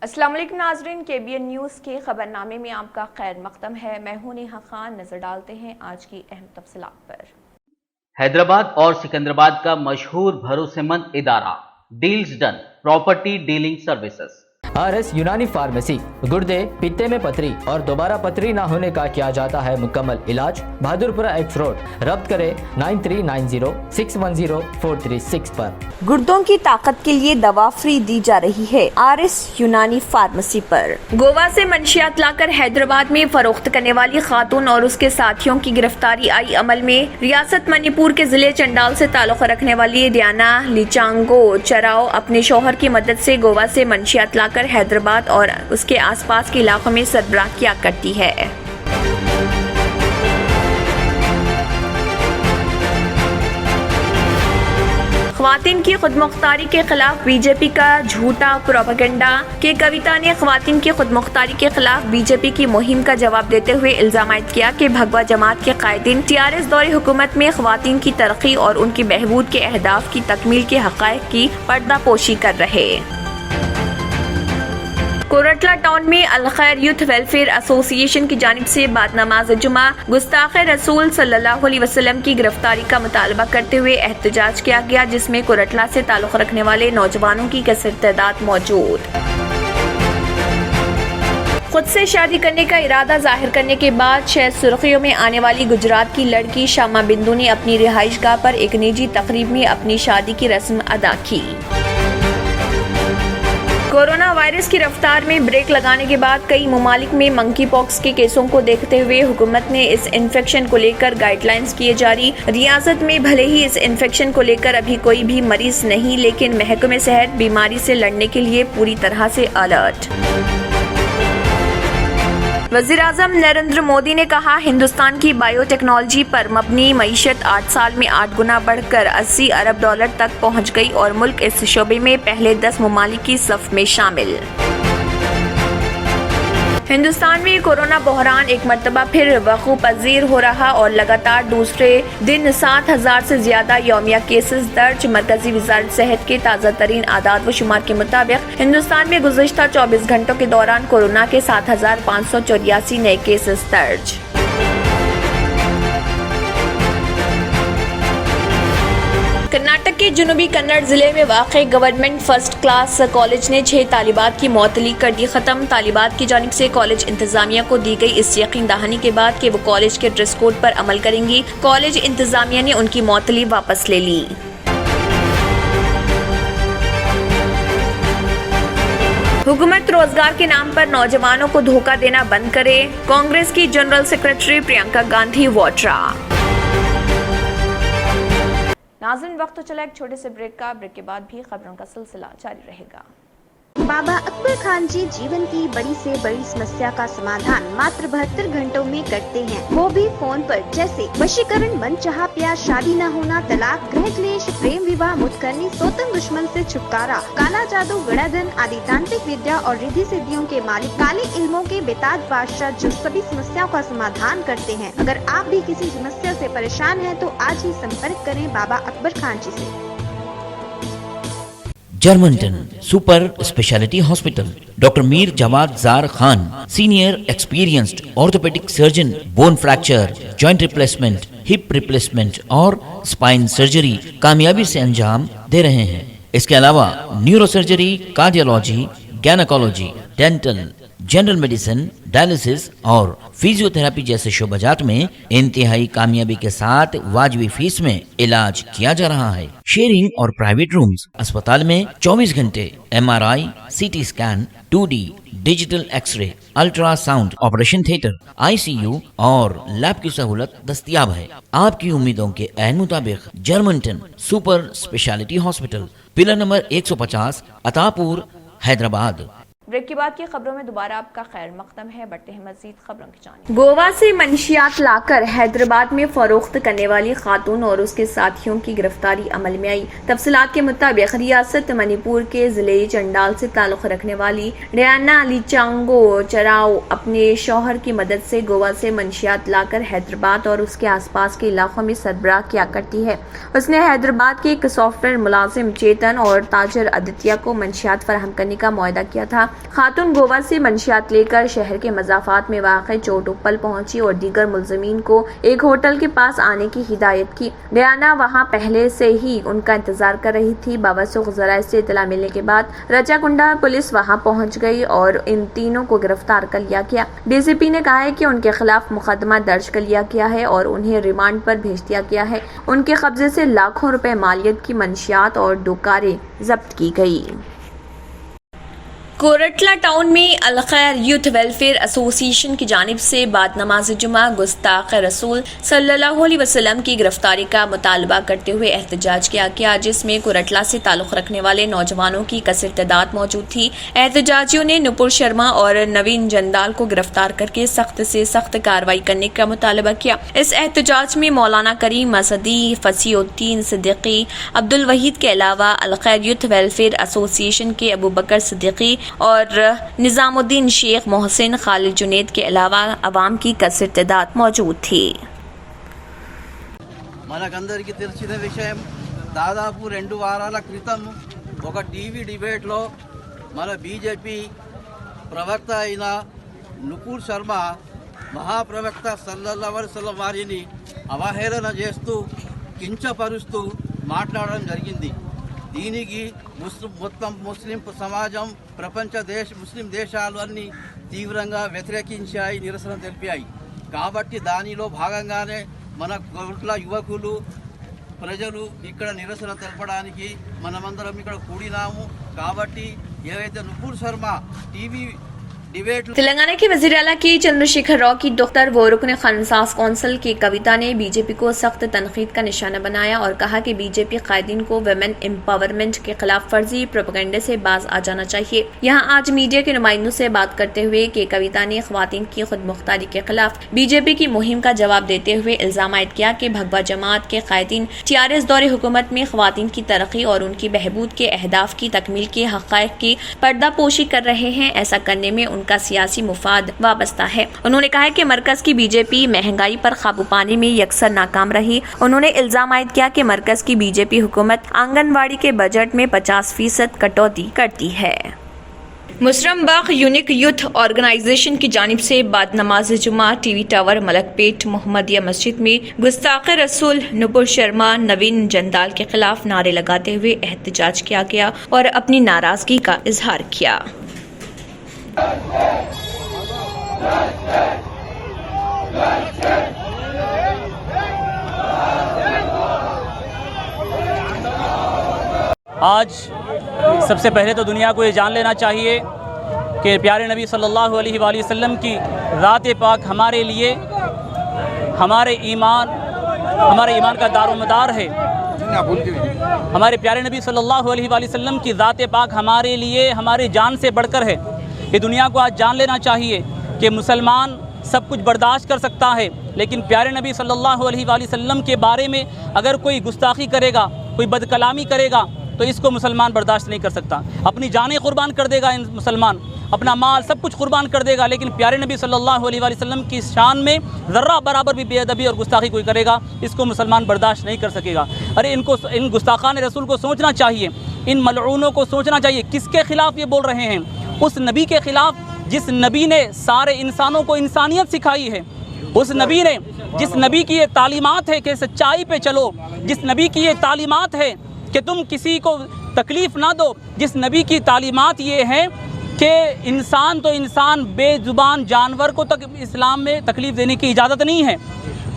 अस्सलाम वालेकुम नाज़रीन, KBN न्यूज़ के खबरनामे में आपका खैर मक़दम है। मैं हूं नेहा खान। नजर डालते हैं आज की अहम तफसीलात पर। हैदराबाद और सिकंदराबाद का मशहूर भरोसेमंद इदारा deals done property dealing services RS Unani pharmacy. गुर्दे, पित्ते में पथरी और दोबारा पथरी ना होने का किया जाता है मुकम्मल इलाज। Bahadurpura x road. रब्त करें 9390610436 पर। गुर्दों की ताकत के लिए दवा फ्री दी जा रही है RS यूनानी फार्मेसी पर। गोवा से मंशियात लाकर हैदराबाद में फरोख्त करने वाली खातून और उसके साथियों की गिरफ्तारी आई अमल में। रियासत मणिपुर के जिले चंडाल से ताल्लुक रखने वाली डियाना लीचांगो चराओ अपने शौहर की मदद से गोवा से मंशियात लाकर हैदराबाद और उसके आसपास के इलाकों में सरबराह किया करती है। ख्वातीन की खुदमुख्तारी के खिलाफ बीजेपी का झूठा प्रोपेगेंडा। के कविता ने ख्वातीन की खुदमुख्तारी के खिलाफ बीजेपी की मुहिम का जवाब देते हुए इल्जाम आयद किया कि भगवा जमात के कायदीन TRS दौरे हुकूमत में ख्वातीन की तरक्की और उनकी बहबूद के अहदाफ की तकमील के हक़ाइक़ की पर्दापोशी कर रहे। कोरटला टाउन में अल खैर यूथ वेलफेयर एसोसिएशन की जानिब से बाद नमाज जुमा गुस्ताख रसूल सल्लल्लाहु अलैहि वसल्लम की गिरफ्तारी का मुतालबा करते हुए एहतजाज किया गया, जिसमें कोरटला से ताल्लुक रखने वाले नौजवानों की कसर तादाद मौजूद। खुद से शादी करने का इरादा जाहिर करने के बाद शहर सुर्खियों में आने वाली गुजरात की लड़की शामा बिंदु ने अपनी रिहाइशगाह पर एक निजी तकरीब में अपनी शादी की रस्म अदा की। कोरोना वायरस की रफ्तार में ब्रेक लगाने के बाद कई ममालिक में मंकी पॉक्स के केसों को देखते हुए हुकूमत ने इस इन्फेक्शन को लेकर गाइडलाइंस किए जारी। रियासत में भले ही इस इन्फेक्शन को लेकर अभी कोई भी मरीज नहीं, लेकिन महकमे सेहत बीमारी से लड़ने के लिए पूरी तरह से अलर्ट। वज़ीर-ए-आज़म नरेंद्र मोदी ने कहा, हिंदुस्तान की बायोटेक्नोलॉजी पर मबनी मईशत 8 साल में 8 गुना बढ़कर $80 अरब तक पहुंच गई और मुल्क इस शोबे में पहले 10 ममालिक की सफ में शामिल। हिंदुस्तान में कोरोना बहरान एक मरतबा फिर वक़ू पजीर हो रहा और लगातार दूसरे दिन 7000 से ज्यादा यौमिया केसेस दर्ज। मरकजी वज़ारत सेहत के ताज़ा तरीन आदाद व शुमार के मुताबिक हिंदुस्तान में गुज़िश्ता 24 घंटों के दौरान कोरोना के 7584 नए केसेस दर्ज। कर्नाटक के जनूबी कन्नड़ जिले में वाक़ गवर्नमेंट फर्स्ट क्लास कॉलेज ने 6 तालिबात की मअतली कर दी खत्म। तालिबात की जानिब से कॉलेज इंतजामिया को दी गई इस यकीन दहानी के बाद कि वो कॉलेज के ड्रेस कोड पर अमल करेंगी, कॉलेज इंतजामिया ने उनकी मअतली वापस ले ली। हुकूमत रोजगार के नाम पर नौजवानों को धोखा देना बंद करे। कांग्रेस की जनरल सेक्रेटरी प्रियंका गांधी वाड्रा। नाज़रीन, वक्त तो चला एक छोटे से ब्रेक का। ब्रेक के बाद भी खबरों का सिलसिला जारी रहेगा। बाबा अकबर खान जी जीवन की बड़ी से बड़ी समस्या का समाधान मात्र 72 घंटों में करते हैं, वो भी फोन पर। जैसे वशीकरण, मनचाहा प्यार, शादी न होना, तलाक, गृह क्लेश, प्रेम विवाह, मुतकरनी, सोतन दुश्मन से छुटकारा, काला जादू, गड़ाधन आदि तांत्रिक विद्या और रिद्धि सिद्धियों के मालिक काले इल्मों के बेताज बादशाह जो सभी समस्याओं का समाधान करते हैं। अगर आप भी किसी समस्या से परेशान हैं तो आज ही संपर्क करें बाबा अकबर खान जी से। Germanten super speciality hospital. Doctor Mir Jawad Zar Khan, senior experienced orthopaedic surgeon, bone fracture, joint replacement, hip replacement और स्पाइन सर्जरी कामयाबी से अंजाम दे रहे हैं। इसके अलावा neuro surgery, cardiology, gynaecology, dental, general medicine, dialysis और फिजियोथेरेपी जैसे शोबाजात में इंतहाई कामयाबी के साथ वाजिबी फीस में इलाज किया जा रहा है। शेयरिंग और प्राइवेट रूम्स। अस्पताल में 24 घंटे MRI, CT scan, 2D digital x-ray, ultrasound, operation theatre, ICU और लैब की सहूलत दस्तयाब है। आपकी उम्मीदों के ऐन मुताबिक Germanten super speciality hospital, pillar number 150, Attapur, Hyderabad. Break के बाद की खबरों में दोबारा आपका खैर मक़दम है। बढ़ते हैं मजीद खबरों की जानिब। गोवा से मंशियात लाकर हैदराबाद में फरोख्त करने वाली खातून और उसके साथियों की गिरफ्तारी अमल में आई। तफसीलात के मुताबिक रियासत मणिपुर के जिले चंडाल से ताल्लुक रखने वाली डियाना लीचांगो चराओ अपने शौहर की मदद से गोवा से मंशियात लाकर हैदराबाद और उसके आसपास के इलाकों में सरबराह किया करती है। उसने हैदराबाद के एक सॉफ्टवेयर मुलाजिम चेतन और ताजर आदित्य को मंशियात फराहम करने का मुआहदा किया था। خاتون گوا سے منشیات لے کر شہر کے مضافات میں واقع چوٹ اپل پہنچی اور دیگر ملزمین کو ایک ہوٹل کے پاس آنے کی ہدایت کی۔ ڈیانا وہاں پہلے سے ہی ان کا انتظار کر رہی تھی۔ باوسوخ ذرائع سے اطلاع ملنے کے بعد رچا کنڈا پولیس وہاں پہنچ گئی اور ان تینوں کو گرفتار کر لیا گیا۔ ڈی سی پی نے کہا ہے کہ ان کے خلاف مقدمہ درج کر لیا گیا ہے اور انہیں ریمانڈ پر بھیج دیا گیا ہے۔ ان کے قبضے سے لاکھوں روپے مالیت کی منشیات اور 2 کاریں ضبط کی گئی۔ کورٹلا ٹاؤن میں الخیر یوتھ ویلفیئر ایسوسی ایشن کی جانب سے بعد نماز جمعہ گستاخ رسول صلی اللہ علیہ وسلم کی گرفتاری کا مطالبہ کرتے ہوئے احتجاج کیا گیا، جس میں کورٹلا سے تعلق رکھنے والے نوجوانوں کی کثیر تعداد موجود تھی۔ احتجاجیوں نے نپور شرما اور نوین جندال کو گرفتار کر کے سخت سے سخت کارروائی کرنے کا مطالبہ کیا۔ اس احتجاج میں مولانا کریم اسدی، فصیح الدین صدیقی، عبد الوحید کے علاوہ الخیر یوتھ ویلفیئر ایسوسی ایشن کے ابو بکر صدیقی اور نظام الدین شیخ محسن، خالد جنید کے علاوہ عوام کی کثیر تعداد موجود تھی۔ మనకందరికీ తెలిసిన విషయం, దాదాపు 2 వారాల క్రితం ఒక టీవీ డిబేట్లో మన బీజేపీ ప్రవక్త అయిన నుపూర్ శర్మ మహాప్రవక్త సల్లల్లాహు అలైహి వసల్లం వారిని అవహేళన చేస్తూ కించపరుస్తూ మాట్లాడడం జరిగింది। దీనికి మొత్తం ముస్లిం సమాజం, ముస్లిం దేశాలు అన్నీ తీవ్రంగా వ్యతిరేకించాయి, నిరసన తెలిపాయి। కాబట్టి దానిలో భాగంగానే మన కోట్ల యువకులు ప్రజలు ఇక్కడ నిరసన తెలపడానికి మనమందరం ఇక్కడ కూడినాము। కాబట్టి ఏవైతే నుపూర్ శర్మ టీవీ تلنگانہ کے وزیر اعلیٰ کی چندرشیکھر راؤ کی دختر و رکن خانساز کونسل کی کویتا نے بی جے پی کو سخت تنقید کا نشانہ بنایا اور کہا کہ بی جے پی قائدین کو ویمن امپاورمنٹ کے خلاف فرضی پروپیگنڈے سے باز آ جانا چاہیے۔ یہاں آج میڈیا کے نمائندوں سے بات کرتے ہوئے کہ کویتا نے خواتین کی خود مختاری کے خلاف بی جے پی کی مہم کا جواب دیتے ہوئے الزام عائد کیا کہ بھگوا جماعت کے قائدین TRS دور حکومت میں خواتین کی ترقی اور ان کی بہبود کے اہداف کی تکمیل کے حقائق کی پردہ پوشی کر رہے ہیں۔ ایسا کرنے میں ان کا سیاسی مفاد وابستہ ہے۔ انہوں نے کہا کہ مرکز کی بی جے پی مہنگائی پر قابو پانے میں یکسر ناکام رہی۔ انہوں نے الزام عائد کیا کہ مرکز کی بی جے پی حکومت آنگن واڑی کے بجٹ میں 50% کٹوتی کرتی ہے۔ مسرم باغ یونیک یوتھ آرگنائزیشن کی جانب سے بعد نماز جمعہ ٹی وی ٹاور ملک پیٹ محمدیہ مسجد میں گستاخ رسول نپور شرما، نوین جندال کے خلاف نعرے لگاتے ہوئے احتجاج کیا گیا اور اپنی ناراضگی کا اظہار کیا۔ آج سب سے پہلے تو دنیا کو یہ جان لینا چاہیے کہ پیارے نبی صلی اللہ علیہ وآلہ وسلم کی ذات پاک ہمارے لیے ہمارے ایمان کا دار و مدار ہے۔ ہمارے پیارے نبی صلی اللہ علیہ وآلہ وسلم کی ذات پاک ہمارے لیے ہماری جان سے بڑھ کر ہے۔ یہ دنیا کو آج جان لینا چاہیے کہ مسلمان سب کچھ برداشت کر سکتا ہے، لیکن پیارے نبی صلی اللہ علیہ وآلہ وسلم کے بارے میں اگر کوئی گستاخی کرے گا، کوئی بد کلامی کرے گا تو اس کو مسلمان برداشت نہیں کر سکتا۔ اپنی جانیں قربان کر دے گا مسلمان، اپنا مال سب کچھ قربان کر دے گا، لیکن پیارے نبی صلی اللہ علیہ وآلہ وسلم کی شان میں ذرہ برابر بھی بے ادبی اور گستاخی کوئی کرے گا، اس کو مسلمان برداشت نہیں کر سکے گا۔ ارے ان گستاخان رسول کو سوچنا چاہیے، ان ملعونوں کو سوچنا چاہیے کس کے خلاف یہ بول رہے ہیں۔ اس نبی کے خلاف جس نبی نے سارے انسانوں کو انسانیت سکھائی ہے، اس نبی نے جس نبی کی یہ تعلیمات ہے کہ سچائی پہ چلو، جس نبی کی یہ تعلیمات ہے کہ تم کسی کو تکلیف نہ دو، جس نبی کی تعلیمات یہ ہیں کہ انسان تو انسان، بے زبان جانور کو تک اسلام میں تکلیف دینے کی اجازت نہیں ہے،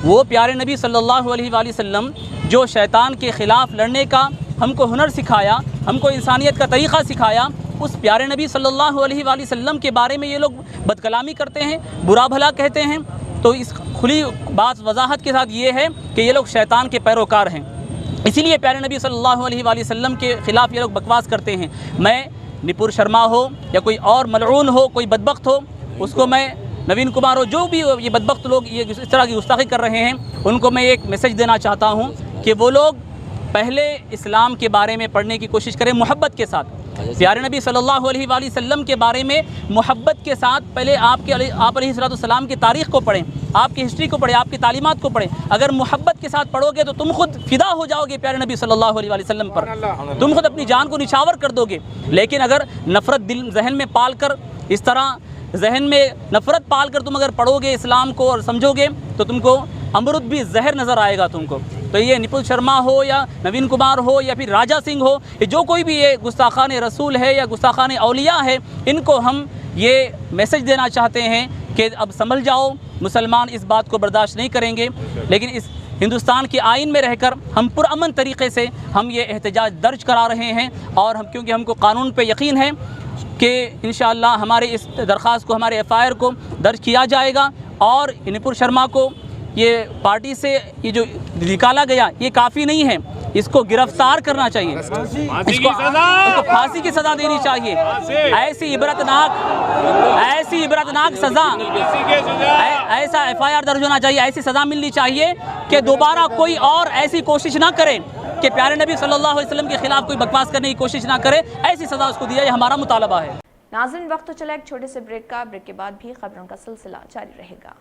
وہ پیارے نبی صلی اللہ علیہ وآلہ وسلم جو شیطان کے خلاف لڑنے کا ہم کو ہنر سکھایا، ہم کو انسانیت کا طریقہ سکھایا، اس پیارے نبی صلی اللہ علیہ وآلہ وسلم کے بارے میں یہ لوگ بد کلامی کرتے ہیں، برا بھلا کہتے ہیں، تو اس کھلی بات وضاحت کے ساتھ یہ ہے کہ یہ لوگ شیطان کے پیروکار ہیں۔ اسی لیے پیارے نبی صلی اللہ علیہ وآلہ وسلم کے خلاف یہ لوگ بکواس کرتے ہیں۔ میں نپور شرما ہو یا کوئی اور ملعون ہو، کوئی بدبخت ہو، اس کو میں نوین کمار ہو، جو بھی یہ بدبخت لوگ یہ اس طرح کی گستاخی کر رہے ہیں، ان کو میں ایک میسج دینا چاہتا ہوں کہ وہ لوگ پہلے اسلام کے بارے میں پڑھنے کی کوشش کریں محبت کے ساتھ، प्यारे नबी सल्लल्लाहु अलैहि वसल्लम के बारे में मोहब्बत के साथ पहले आप अलैहिस्सलाम की तारीख़ को पढ़ें, आपकी हिस्ट्री को पढ़ें, आपकी तालीमात को पढ़ें। अगर मोहब्बत के साथ पढ़ोगे तो तुम खुद फ़िदा हो जाओगे प्यारे नबी सल्लल्लाहु अलैहि वसल्लम पर, तुम खुद अपनी जान को निछावर कर दोगे। लेकिन अगर नफ़रत दिल जहन में पाल कर, इस तरह जहन में नफ़रत पाल कर तुम अगर पढ़ोगे इस्लाम को और समझोगे तो तुमको अमरुद भी जहर नज़र आएगा तुमको। तो ये निपुल शर्मा हो या नवीन कुमार हो या फिर राजा सिंह हो, जो कोई भी ये गुस्ताखान रसूल है या गुस्ताखान औलिया है, इनको हम ये मैसेज देना चाहते हैं कि अब संभल जाओ, मुसलमान इस बात को बर्दाश्त नहीं करेंगे। लेकिन इस हिंदुस्तान के आइन में रहकर हम पुरअमन तरीक़े से हम ये एहतजाज दर्ज करा रहे हैं, और हम क्योंकि हमको कानून पे यकीन है कि इंशाअल्लाह हमारे इस दरख्वास्त को, हमारे एफ़आईआर को दर्ज किया जाएगा, और निपुल शर्मा को ये पार्टी से ये जो निकाला गया ये काफ़ी नहीं है, इसको गिरफ्तार करना चाहिए, इसको फांसी की सज़ा देनी चाहिए। ऐसी इबरतनाक सज़ा, ऐसा एफ़आईआर दर्ज होना चाहिए, ऐसी सज़ा मिलनी चाहिए कि दोबारा कोई और ऐसी कोशिश ना करे कि प्यारे नबी सल्लल्लाहु अलैहि वसल्लम के खिलाफ कोई बकवास करने की कोशिश ना करे, ऐसी सज़ा उसको दिया, ये हमारा मुतालबा है। नाज़रीन, वक्त तो चला एक छोटे से ब्रेक का। ब्रेक के बाद भी खबरों का सिलसिला जारी रहेगा।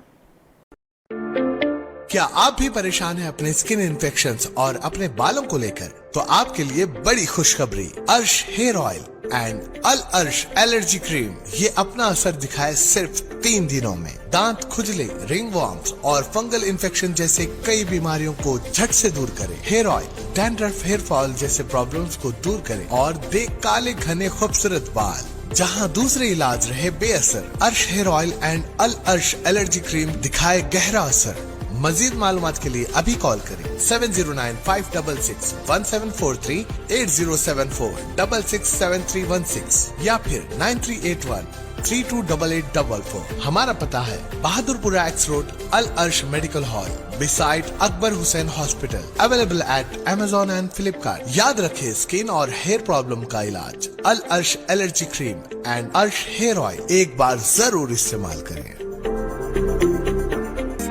क्या आप भी परेशान हैं अपने स्किन इन्फेक्शंस और अपने बालों को लेकर? तो आपके लिए बड़ी खुशखबरी, अर्श हेयर ऑयल एंड अल अर्श एलर्जी क्रीम ये अपना असर दिखाए सिर्फ 3 दिनों में। दांत खुजले, रिंग वॉर्म्स और फंगल इन्फेक्शन जैसे कई बीमारियों को झट से दूर करे। Hair oil dandruff, hair fall जैसे प्रॉब्लम्स को दूर करे और दे काले घने खूबसूरत बाल। जहां दूसरे इलाज रहे बेअसर, अर्श हेयर ऑयल एंड अल अर्श एलर्जी क्रीम दिखाए गहरा असर। मजीद मालूमात के लिए अभी कॉल करें 7095661743, 8074667316 या फिर 9381328844। हमारा पता है बहादुरपुरा एक्स रोड, अल अर्श medical hall, beside Akbar Hussain hospital, available at Amazon and Flipkart। याद रखें, स्किन और हेयर प्रॉब्लम का इलाज अल अर्श एलर्जी क्रीम एंड अर्श हेयर ऑयल एक बार जरूर इस्तेमाल करें।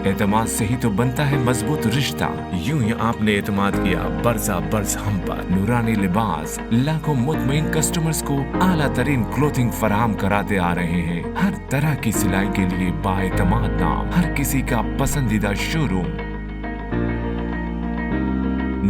एतमाद से ही तो बनता है मजबूत रिश्ता। यूं ही आपने एतमाद किया बरसा बरस हम पर। नूरानी लिबास लाखों मुतमईन कस्टमर्स को आला तरीन क्लोथिंग फराहम कराते आ रहे हैं। हर तरह की सिलाई के लिए बाएतमाद नाम, हर किसी का पसंदीदा showroom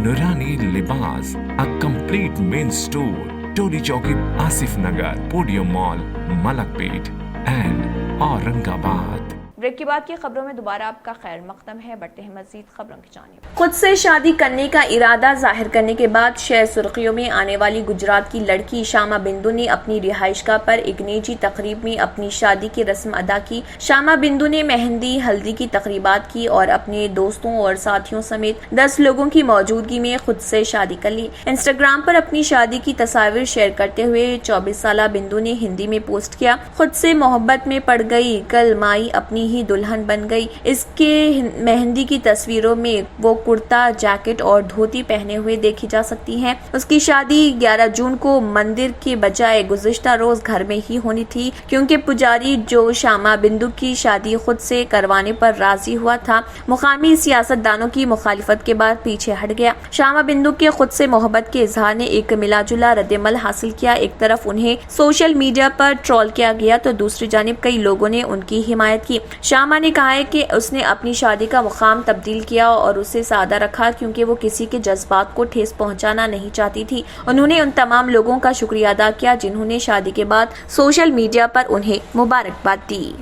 Noorani Libas, a complete men store, Toli Chowki, Asif Nagar, podium mall, Malakpet and Aurangabad. Break के बाद की खबरों में दोबारा आपका खैर मकदम है। बढ़ते हैं मजीद खबरों की जानिब। खुद से शादी करने का इरादा जाहिर करने के बाद शहर सुर्खियों में आने वाली गुजरात की लड़की शामा बिंदु ने अपनी रिहाइशगाह पर एक निजी तकरीब में अपनी शादी की रस्म अदा की। शामा बिंदु ने मेहंदी, हल्दी की तकरीबात की और अपने दोस्तों और साथियों समेत 10 लोगों की मौजूदगी में खुद से शादी कर ली। इंस्टाग्राम पर अपनी शादी की तस्वीर शेयर करते हुए 24 साला बिंदु ने हिंदी में पोस्ट किया, खुद से मोहब्बत में पड़ गई, कल माई अपनी ही दुल्हन बन गई। इसके मेहंदी की तस्वीरों में वो कुर्ता, जैकेट और धोती पहने हुए देखी जा सकती हैं। उसकी शादी 11 जून को मंदिर के बजाय गुज़िश्ता रोज घर में ही होनी थी, क्योंकि पुजारी जो शामा बिंदु की शादी खुद से करवाने पर राजी हुआ था, मुकामी सियासतदानों की मुखालिफत के बाद पीछे हट गया। शामा बिंदु के खुद से मोहब्बत के इजहार ने एक मिलाजुला रद्दमल हासिल किया। एक तरफ उन्हें सोशल मीडिया पर ट्रोल किया गया तो दूसरी जानिब कई लोगों ने उनकी हिमायत की। शामा ने कहा है कि उसने अपनी शादी का मुकाम तब्दील किया और उसे सादा रखा, क्योंकि वो किसी के जज्बात को ठेस पहुंचाना नहीं चाहती थी। उन्होंने उन तमाम लोगों का शुक्रिया अदा किया जिन्होंने शादी के बाद सोशल मीडिया पर उन्हें मुबारकबाद दी।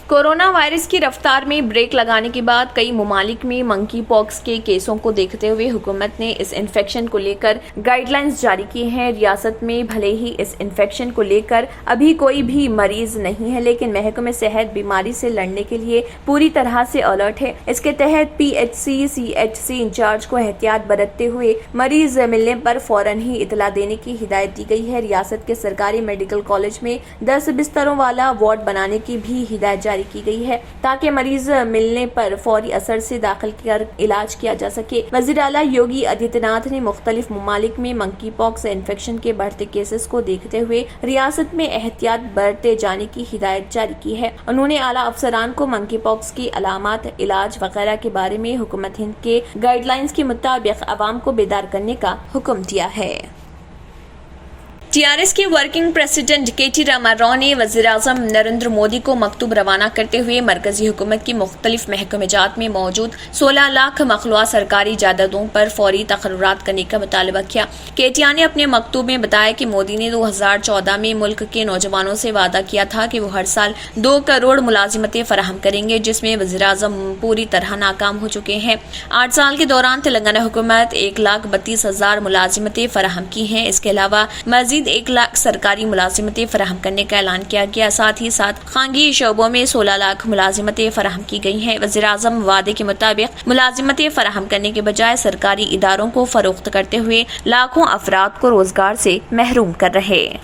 कोरोना वायरस की रफ्तार में ब्रेक लगाने के बाद कई ममालिक में मंकी पॉक्स के केसों को देखते हुए हुकूमत ने इस इन्फेक्शन को लेकर गाइडलाइंस जारी की हैं। रियासत में भले ही इस इन्फेक्शन को लेकर अभी कोई भी मरीज नहीं है, लेकिन महकमे सेहत बीमारी से लड़ने के लिए पूरी तरह से अलर्ट है। इसके तहत PHC CHC इंचार्ज को एहतियात बरतते हुए मरीज मिलने पर फौरन ही इतला देने की हिदायत दी गई है। रियासत के सरकारी मेडिकल कॉलेज में 10 बिस्तरों वाला वार्ड बनाने की भी हिदायत जारी की गई है, ताकि मरीज मिलने पर फौरी असर से दाखिल कर इलाज किया जा सके। वज़ीर आला योगी आदित्यनाथ ने मुख्तलिफ ममालिक में मंकी पॉक्स इन्फेक्शन के बढ़ते केसेस को देखते हुए रियासत में एहतियात बरते जाने की हिदायत जारी की है। उन्होंने आला अफसरान को मंकी पॉक्स की अलामात, इलाज वगैरह के बारे में हुकूमत हिंद के गाइडलाइंस के मुताबिक अवाम को बेदार करने का हुक्म दिया है। टीआरएस के वर्किंग प्रेसिडेंट केटी रामाराव ने वज़ीर-ए-आज़म नरेंद्र मोदी को मकतूब रवाना करते हुए मरकजी हुकूमत की मुख्तलिफ महकमेजात में मौजूद 16 लाख मखलूआ सरकारी जायदादों पर फौरी तकर्रुरात करने का मुतालबा किया। केटिया ने अपने मकतूब में बताया कि मोदी ने 2014 में मुल्क के नौजवानों से वादा किया था कि वो हर साल 2 करोड़ मुलाजिमतें फराहम करेंगे, जिसमें वज़ीर-ए-आज़म पूरी तरह नाकाम हो चुके हैं। 8 साल के दौरान तेलंगाना हुकूमत 1,32,000 मुलाजिमतें फराहम की हैं। इसके अलावा मजीद 1 लाख सरकारी मुलाजिमतें फराहम करने का ऐलान किया गया। साथ ही साथ खानगी शोबों में 16 लाख मुलाजिमतें फराहम की गई हैं। वज़ीर-ए-आज़म वादे के मुताबिक मुलाजिमतें फराहम करने के बजाय सरकारी इदारों को फरोख्त करते हुए लाखों अफराद को रोजगार से महरूम कर रहे।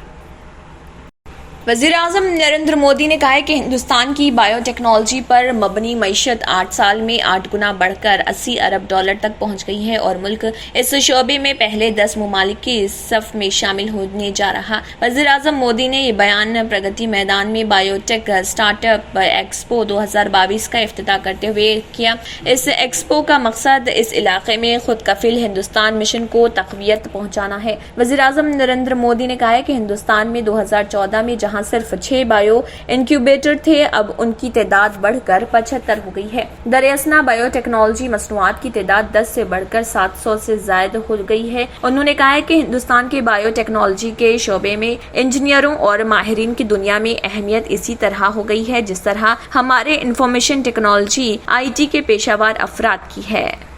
वज़ीर-ए-आज़म नरेंद्र मोदी ने कहा है कि हिंदुस्तान की बायोटेक्नोलॉजी पर मबनी मईशत 8 साल में 8 गुना बढ़कर $80 अरब तक पहुंच गई है और मुल्क इस शोबे में पहले 10 मुमालिक की सफ में शामिल होने जा रहा। वज़ीर-ए-आज़म मोदी ने ये बयान प्रगति मैदान में बायोटेक स्टार्टअप एक्सपो 2022 का इफ्तिताह करते हुए किया। इस एक्सपो का मकसद इस इलाके में खुद कफिल हिंदुस्तान मिशन को तक़वियत पहुंचाना है। वज़ीर-ए-आज़म नरेंद्र मोदी ने कहा है कि हिंदुस्तान में 2014 में जहां सिर्फ 6 बायो इंक्यूबेटर थे, अब उनकी तादाद बढ़कर 75 हो गई है। दरअसल बायोटेक्नोलॉजी मसनूआत की तादाद 10 से बढ़कर 700 से ज्यादा हो गई है। उन्होंने कहा है कि हिंदुस्तान के बायोटेक्नोलॉजी के शोबे में इंजीनियरों और माहिरीन की दुनिया में अहमियत इसी तरह हो गई है जिस तरह हमारे इंफॉर्मेशन टेक्नोलॉजी IT के पेशावर अफराद की है।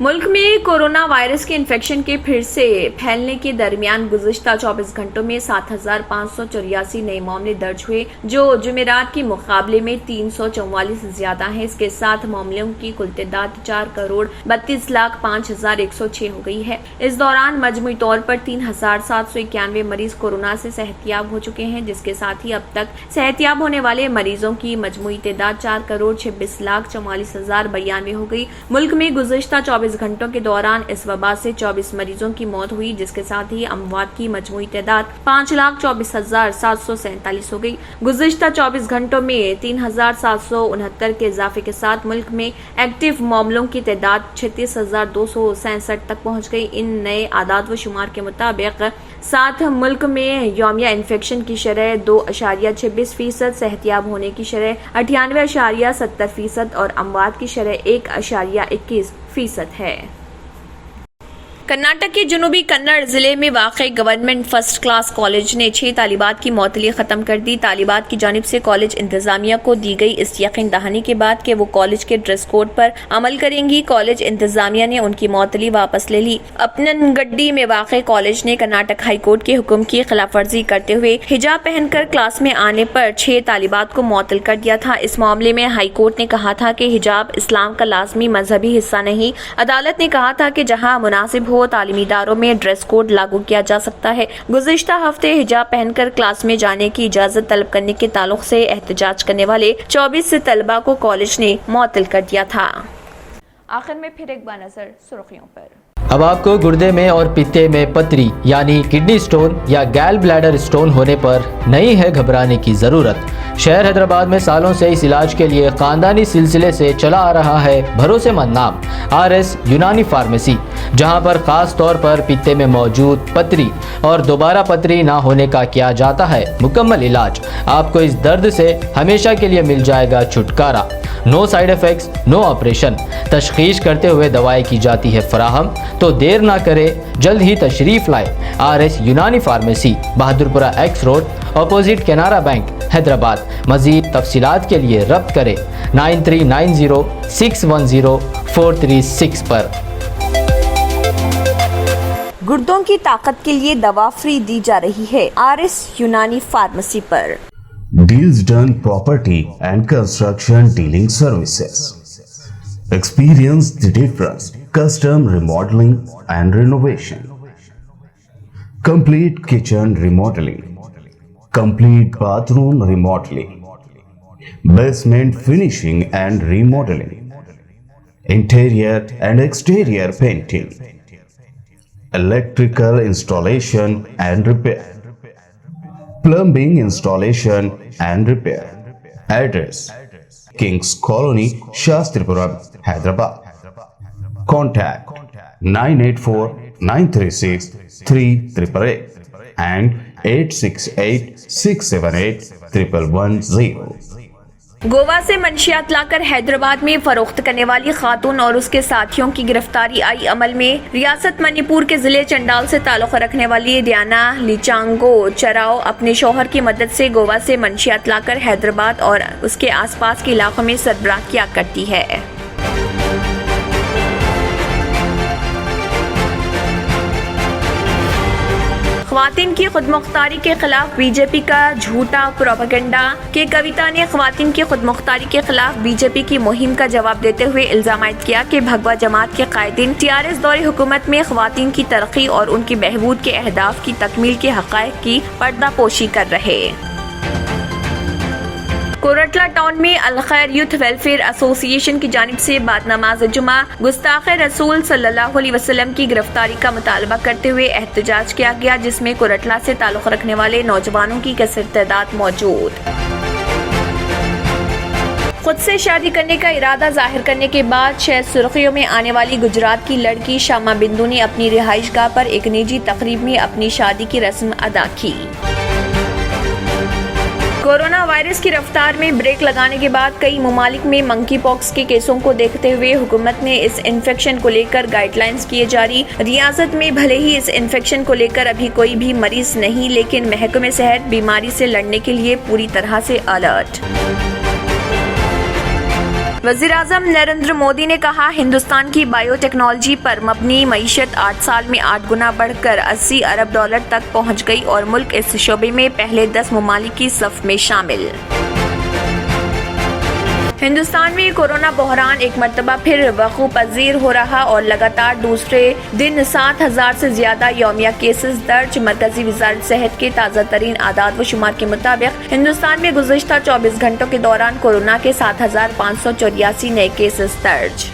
मुल्क में कोरोना वायरस के इन्फेक्शन के फिर से फैलने के दरमियान गुज़िश्ता 24 घंटों में 7,584 नए मामले दर्ज हुए, जो जुमेरात के मुकाबले में 344 ज्यादा है। इसके साथ मामलों की कुल तादाद 4,32,05,106 हो गई है। इस दौरान मजमूई तौर पर 3,791 मरीज कोरोना से सेहतियाब हो चुके हैं, जिसके साथ ही अब तक सेहतियाब होने वाले मरीजों की मजमूई तादाद 4,26,44,092 हो गई। मुल्क में गुज़िश्ता 24 घंटों के दौरान इस वबा से 24 मरीजों की मौत हुई, जिसके साथ ही अमवात की मजमूई तादाद 5,24,747 हो गई। गुज़िश्ता 24 घंटों में 3,769 के इजाफे के साथ मुल्क में एक्टिव मामलों की तादाद 36,267 तक पहुंच गई। इन नए आदाद व शुमार के मुताबिक साथ मुल्क में यौमिया इन्फेक्शन की शरह 2.26%, सेहतियाब होने की शरह 98.70% और अमवात की शरह 1.21% है। कर्नाटक के जनूबी कन्नड़ जिले में वाक़ई गवर्नमेंट फर्स्ट क्लास कॉलेज ने 6 तालिबात की मअतली खत्म कर दी। तालिबात की जानिब से कॉलेज इंतजामिया को दी गई इस यकीन दहानी के बाद कि वो कॉलेज के ड्रेस कोड पर अमल करेंगी, कॉलेज इंतजामिया ने उनकी मअतली वापस ले ली। अपनगड्डी में वाक़ई कॉलेज ने कर्नाटक हाई कोर्ट के हुक्म की खिलाफ वर्जी करते हुए हिजाब पहनकर क्लास में आने पर 6 तालिबात को मुअत्तल कर दिया था। इस मामले में हाई कोर्ट ने कहा था कि हिजाब इस्लाम का लाजमी मजहबी हिस्सा नहीं। अदालत ने कहा था कि जहाँ मुनासिब हो तालीमी इदारों में ड्रेस कोड लागू किया जा सकता है। गुज़िश्ता हफ्ते हिजाब पहनकर क्लास में जाने की इजाजत तलब करने के ताल्लुक से एहतजाज करने वाले 24 तलबा को कॉलेज ने मुअत्तल कर दिया था। आखिर में फिर एक बार नजर सुर्खियों पर। अब आपको गुर्दे में और पित्ते में पथरी यानी किडनी स्टोन या गैल ब्लैडर स्टोन होने पर नहीं है घबराने की ज़रूरत। शहर हैदराबाद में सालों से इस इलाज के लिए खानदानी सिलसिले से चला आ रहा है भरोसेमंद नाम RS यूनानी फार्मेसी, जहां पर खास तौर पर पित्ते में मौजूद पथरी और दोबारा पथरी ना होने का किया जाता है मुकम्मल इलाज। आपको इस दर्द से हमेशा के लिए मिल जाएगा छुटकारा। No side effects, no operation, तशखीस करते हुए दवाएं की जाती है फराहम। तो देर ना करे, जल्द ही तशरीफ लाए RS Unani pharmacy, Bahadurpura X road, opposite Canara bank, Hyderabad. मजीद तफसीलात के लिए रब्त करें 9390610436 पर। गुर्दों की ताकत के लिए दवा फ्री दी जा रही है RS यूनानी फार्मेसी पर। Deals Done Property and Construction Dealing Services. Experience the difference. Custom remodeling and renovation. Complete kitchen remodeling. Complete bathroom remodeling. Basement finishing and remodeling. Interior and exterior painting. Electrical installation and repair. Plumbing installation and repair. Address: Kings Colony, Shastripuram, Hyderabad. Contact 984 936-3888 and 868-678-1110. Goa से मंशियात लाकर हैदराबाद में फरोख्त करने वाली खातून और उसके साथियों की गिरफ्तारी आई अमल में। रियासत मणिपुर के जिले चंडाल से ताल्लुक़ रखने वाली डियाना लिचांगो चराओ अपने शौहर की मदद से गोवा से मंशियात लाकर हैदराबाद और उसके आसपास के इलाकों में सरबराह किया करती है। ख्वातीन की खुदमुख्तारी के खिलाफ बीजेपी का झूठा प्रोपेगेंडा। के कविता ने ख्वातीन की खुदमुख्तारी के खिलाफ बीजेपी की मुहिम का जवाब देते हुए इल्जाम किया कि भगवा जमात के कायदीन टीआरएस दौरे हुकूमत में ख्वातीन की तरक्की और उनकी बहबूद के अहदाफ की तकमील के हक़ाइक़ की पर्दापोशी कर रहे। कोरटला टाउन में अल खैर यूथ वेलफेयर एसोसिएशन की जानिब से बाद नमाज जुमा गुस्ताख रसूल सल्लल्लाहु अलैहि वसल्लम की गिरफ्तारी का मुतालबा करते हुए एहतजाज किया गया, जिसमें कोरटला से ताल्लुक़ रखने वाले नौजवानों की कसर तादाद मौजूद। खुद से शादी करने का इरादा जाहिर करने के बाद शहर सुर्खियों में आने वाली गुजरात की लड़की शामा बिंदु ने अपनी रिहाइशगाह पर एक निजी तकरीब में अपनी शादी की रस्म अदा की। कोरोना वायरस की रफ्तार में ब्रेक लगाने के बाद कई ममालिक में मंकी पॉक्स के केसों को देखते हुए हुकूमत ने इस इन्फेक्शन को लेकर गाइडलाइंस किए जारी। रियासत में भले ही इस इन्फेक्शन को लेकर अभी कोई भी मरीज नहीं, लेकिन महकमे सेहत बीमारी से लड़ने के लिए पूरी तरह से अलर्ट। वज़ीर-ए-आज़म नरेंद्र मोदी ने कहा, हिंदुस्तान की बायोटेक्नोलॉजी पर मबनी मईशत 8 साल में 8 गुना बढ़कर $80 अरब तक पहुंच गई और मुल्क इस शोबे में पहले 10 ममालिक की सफ में शामिल। हिंदुस्तान में कोरोना बहरान एक मरतबा फिर वक़ू पजीर हो रहा और लगातार दूसरे दिन 7,000 से ज्यादा यौमिया केसेस दर्ज। मरकजी वज़ारत सेहत के ताज़ा तरीन आदाद व शुमार के मुताबिक हिंदुस्तान में गुज़िश्ता 24 घंटों के दौरान कोरोना के 7,584 नए केसेस दर्ज।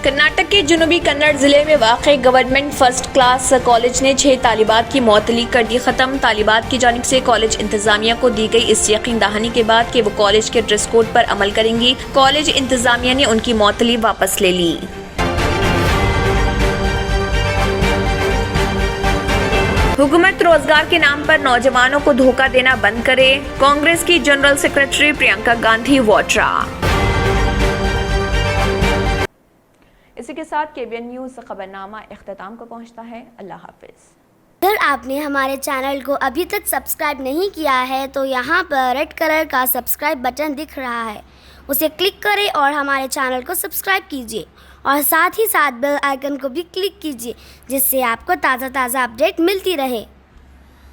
कर्नाटक के जुनूबी कन्नड़ जिले में वाक़े गवर्नमेंट फर्स्ट क्लास कॉलेज ने 6 तालिबात की मअतली कर दी खत्म। तालिबात की जानिब से कॉलेज इंतजामिया को दी गई इस यकीन दहानी के बाद कि वो कॉलेज के ड्रेस कोड पर अमल करेंगी, कॉलेज इंतजामिया ने उनकी मअतली वापस ले ली। हुकूमत रोजगार के नाम पर नौजवानों को धोखा देना बंद करे, कांग्रेस की जनरल सेक्रेटरी प्रियंका गांधी वाड्रा। इसी के साथ केबीएन न्यूज़ खबरनामा इख्तिताम को पहुंचता है। अल्लाह हाफिज। अगर आपने हमारे चैनल को अभी तक सब्सक्राइब नहीं किया है तो यहाँ पर रेड कलर का सब्सक्राइब बटन दिख रहा है, उसे क्लिक करें और हमारे चैनल को सब्सक्राइब कीजिए और साथ ही साथ बेल आइकन को भी क्लिक कीजिए, जिससे आपको ताज़ा अपडेट मिलती रहे।